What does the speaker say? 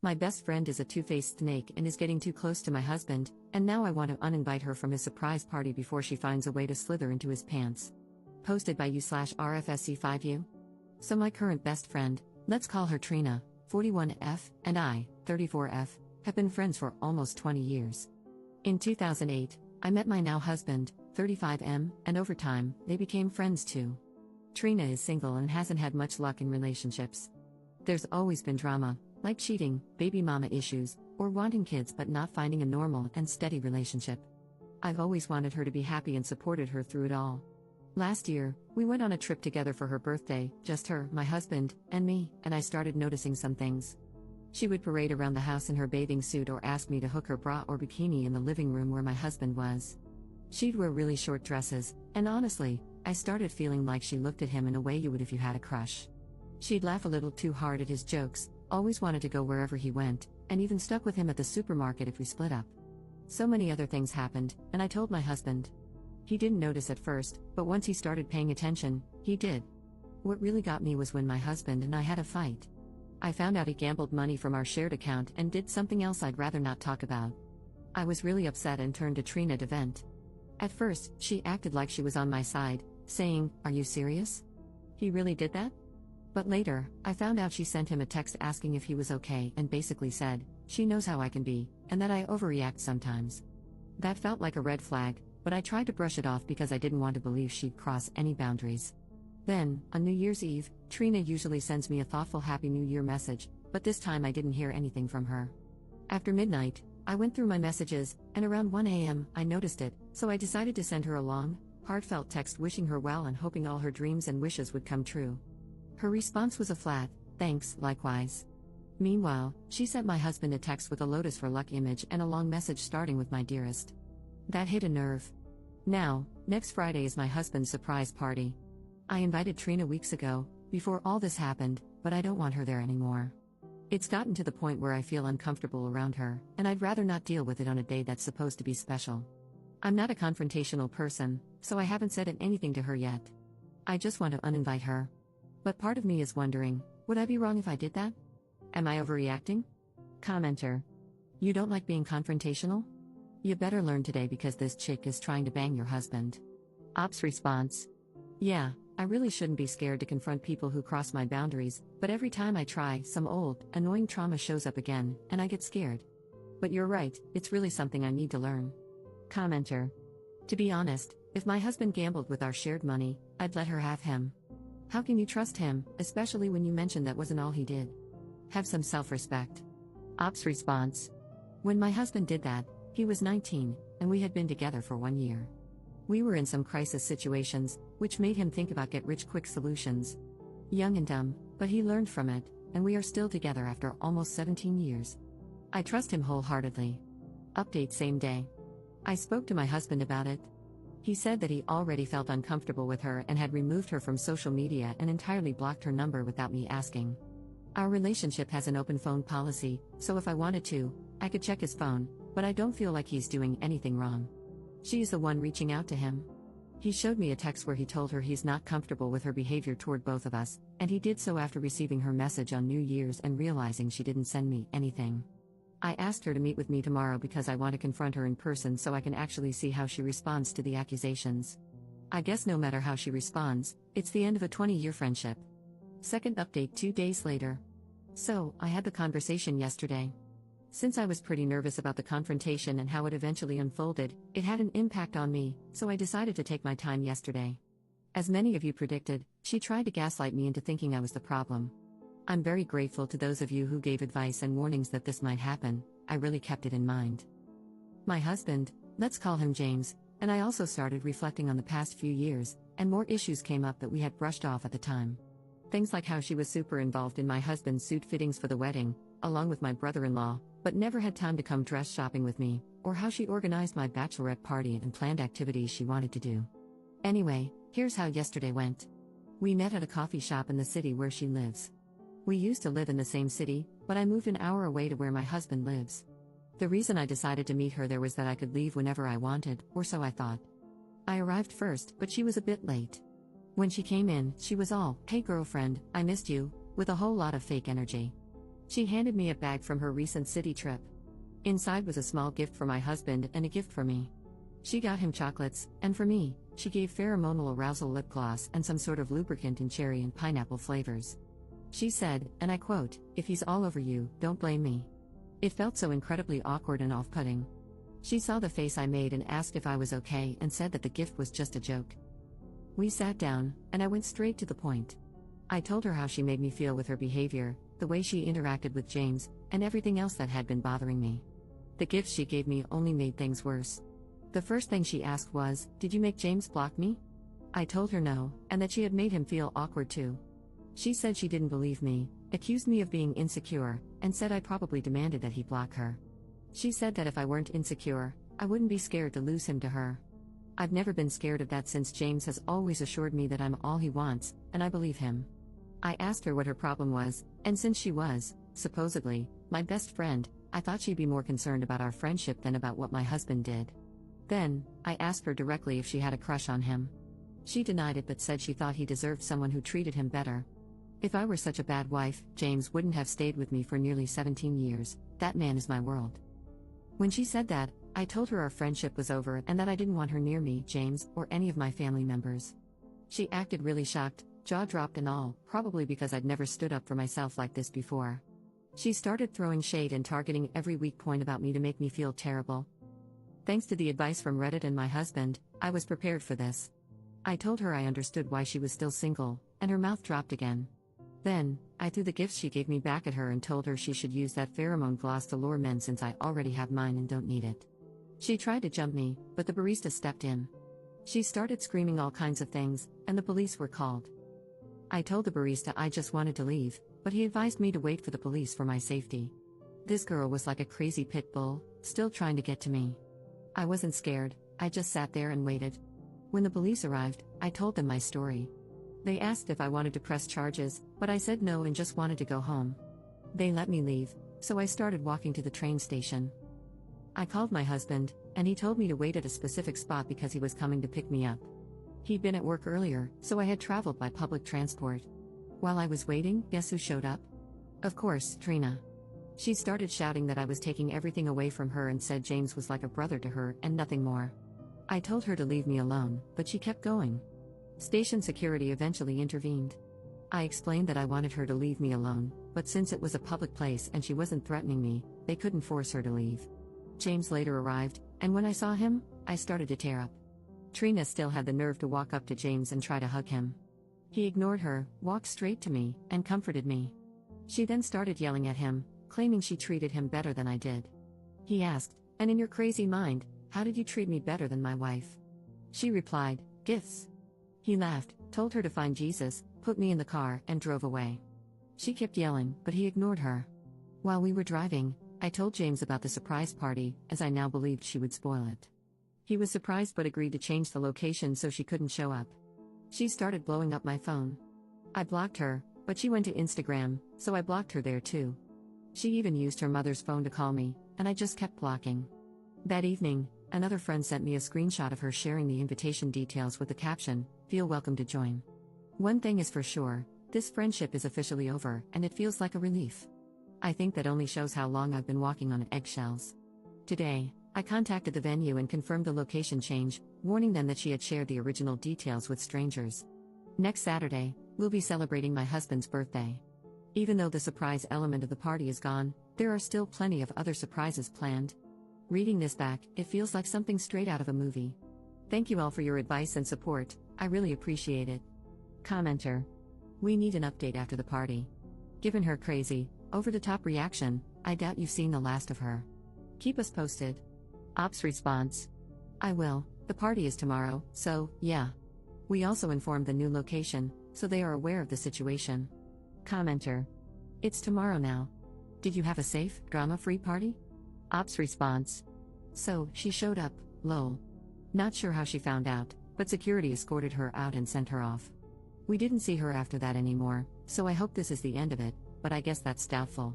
My best friend is a two-faced snake and is getting too close to my husband, and now I want to uninvite her from his surprise party before she finds a way to slither into his pants. Posted by you/RFSC5U. So my current best friend, let's call her Trina, 41F, and I, 34F, have been friends for almost 20 years. In 2008, I met my now husband, 35M, and over time, they became friends too. Trina is single and hasn't had much luck in relationships. There's always been drama, like cheating, baby mama issues, or wanting kids but not finding a normal and steady relationship. I've always wanted her to be happy and supported her through it all. Last year, we went on a trip together for her birthday, just her, my husband, and me, and I started noticing some things. She would parade around the house in her bathing suit or ask me to hook her bra or bikini in the living room where my husband was. She'd wear really short dresses, and honestly, I started feeling like she looked at him in a way you would if you had a crush. She'd laugh a little too hard at his jokes, always wanted to go wherever he went, and even stuck with him at the supermarket if we split up. So many other things happened, and I told my husband. He didn't notice at first, but once he started paying attention, he did. What really got me was when my husband and I had a fight. I found out he gambled money from our shared account and did something else I'd rather not talk about. I was really upset and turned to Trina to vent. At first, she acted like she was on my side, saying, "Are you serious? He really did that?" But later, I found out she sent him a text asking if he was okay and basically said, she knows how I can be, and that I overreact sometimes. That felt like a red flag, but I tried to brush it off because I didn't want to believe she'd cross any boundaries. Then, on New Year's Eve, Trina usually sends me a thoughtful Happy New Year message, but this time I didn't hear anything from her. After midnight, I went through my messages, and around 1 a.m., I noticed it, so I decided to send her a long, heartfelt text wishing her well and hoping all her dreams and wishes would come true. Her response was a flat, "Thanks, likewise." Meanwhile, she sent my husband a text with a Lotus for Luck image and a long message starting with "My dearest." That hit a nerve. Now, next Friday is my husband's surprise party. I invited Trina weeks ago, before all this happened, but I don't want her there anymore. It's gotten to the point where I feel uncomfortable around her, and I'd rather not deal with it on a day that's supposed to be special. I'm not a confrontational person, so I haven't said anything to her yet. I just want to uninvite her. But part of me is wondering, would I be wrong if I did that? Am I overreacting? Commenter. You don't like being confrontational? You better learn today because this chick is trying to bang your husband. Ops response. Yeah, I really shouldn't be scared to confront people who cross my boundaries, but every time I try, some old, annoying trauma shows up again, and I get scared. But you're right, it's really something I need to learn. Commenter. To be honest, if my husband gambled with our shared money, I'd let her have him. How can you trust him, especially when you mentioned that wasn't all he did? Have some self-respect. Ops response. When my husband did that, he was 19, and we had been together for 1 year. We were in some crisis situations, which made him think about get-rich-quick solutions. Young and dumb, but he learned from it, and we are still together after almost 17 years. I trust him wholeheartedly. Update same day. I spoke to my husband about it. He said that he already felt uncomfortable with her and had removed her from social media and entirely blocked her number without me asking. Our relationship has an open phone policy, so if I wanted to, I could check his phone, but I don't feel like he's doing anything wrong. She's the one reaching out to him. He showed me a text where he told her he's not comfortable with her behavior toward both of us, and he did so after receiving her message on New Year's and realizing she didn't send me anything. I asked her to meet with me tomorrow because I want to confront her in person so I can actually see how she responds to the accusations. I guess no matter how she responds, it's the end of a 20-year friendship. Second update 2 days later. So, I had the conversation yesterday. Since I was pretty nervous about the confrontation and how it eventually unfolded, it had an impact on me, so I decided to take my time yesterday. As many of you predicted, she tried to gaslight me into thinking I was the problem. I'm very grateful to those of you who gave advice and warnings that this might happen. I really kept it in mind. My husband, let's call him James, and I also started reflecting on the past few years, and more issues came up that we had brushed off at the time. Things like how she was super involved in my husband's suit fittings for the wedding, along with my brother-in-law, but never had time to come dress shopping with me, or how she organized my bachelorette party and planned activities she wanted to do. Anyway, here's how yesterday went. We met at a coffee shop in the city where she lives. We used to live in the same city, but I moved an hour away to where my husband lives. The reason I decided to meet her there was that I could leave whenever I wanted, or so I thought. I arrived first, but she was a bit late. When she came in, she was all, "Hey girlfriend, I missed you," with a whole lot of fake energy. She handed me a bag from her recent city trip. Inside was a small gift for my husband and a gift for me. She got him chocolates, and for me, she gave pheromonal arousal lip gloss and some sort of lubricant in cherry and pineapple flavors. She said, and I quote, "If he's all over you, don't blame me." It felt so incredibly awkward and off-putting. She saw the face I made and asked if I was okay and said that the gift was just a joke. We sat down, and I went straight to the point. I told her how she made me feel with her behavior, the way she interacted with James, and everything else that had been bothering me. The gifts she gave me only made things worse. The first thing she asked was, "Did you make James block me?" I told her no, and that she had made him feel awkward too. She said she didn't believe me, accused me of being insecure, and said I probably demanded that he block her. She said that if I weren't insecure, I wouldn't be scared to lose him to her. I've never been scared of that since James has always assured me that I'm all he wants, and I believe him. I asked her what her problem was, and since she was, supposedly, my best friend, I thought she'd be more concerned about our friendship than about what my husband did. Then, I asked her directly if she had a crush on him. She denied it but said she thought he deserved someone who treated him better. If I were such a bad wife, James wouldn't have stayed with me for nearly 17 years, that man is my world. When she said that, I told her our friendship was over and that I didn't want her near me, James, or any of my family members. She acted really shocked, jaw dropped and all, probably because I'd never stood up for myself like this before. She started throwing shade and targeting every weak point about me to make me feel terrible. Thanks to the advice from Reddit and my husband, I was prepared for this. I told her I understood why she was still single, and her mouth dropped again. Then, I threw the gifts she gave me back at her and told her she should use that pheromone gloss to lure men since I already have mine and don't need it. She tried to jump me, but the barista stepped in. She started screaming all kinds of things, and the police were called. I told the barista I just wanted to leave, but he advised me to wait for the police for my safety. This girl was like a crazy pit bull, still trying to get to me. I wasn't scared, I just sat there and waited. When the police arrived, I told them my story. They asked if I wanted to press charges, but I said no and just wanted to go home. They let me leave, so I started walking to the train station. I called my husband, and he told me to wait at a specific spot because he was coming to pick me up. He'd been at work earlier, so I had traveled by public transport. While I was waiting, guess who showed up? Of course, Trina. She started shouting that I was taking everything away from her and said James was like a brother to her and nothing more. I told her to leave me alone, but she kept going. Station security eventually intervened. I explained that I wanted her to leave me alone, but since it was a public place and she wasn't threatening me, they couldn't force her to leave. James later arrived, and when I saw him, I started to tear up. Trina still had the nerve to walk up to James and try to hug him. He ignored her, walked straight to me, and comforted me. She then started yelling at him, claiming she treated him better than I did. He asked, "And in your crazy mind, how did you treat me better than my wife?" She replied, "Gifts." He laughed, told her to find Jesus, put me in the car, and drove away. She kept yelling, but he ignored her. While we were driving, I told James about the surprise party, as I now believed she would spoil it. He was surprised but agreed to change the location so she couldn't show up. She started blowing up my phone. I blocked her, but she went to Instagram, so I blocked her there too. She even used her mother's phone to call me, and I just kept blocking. That evening, another friend sent me a screenshot of her sharing the invitation details with the caption, "Feel welcome to join." One thing is for sure, this friendship is officially over, and it feels like a relief. I think that only shows how long I've been walking on eggshells. Today, I contacted the venue and confirmed the location change, warning them that she had shared the original details with strangers. Next Saturday, we'll be celebrating my husband's birthday. Even though the surprise element of the party is gone, there are still plenty of other surprises planned. Reading this back, it feels like something straight out of a movie. Thank you all for your advice and support, I really appreciate it. Commenter. We need an update after the party. Given her crazy, over-the-top reaction, I doubt you've seen the last of her. Keep us posted. Ops response. I will, the party is tomorrow, so, yeah. We also informed the new location, so they are aware of the situation. Commenter. It's tomorrow now. Did you have a safe, drama-free party? Ops response. So, she showed up, lol. Not sure how she found out, but security escorted her out and sent her off. We didn't see her after that anymore, so I hope this is the end of it, but I guess that's doubtful.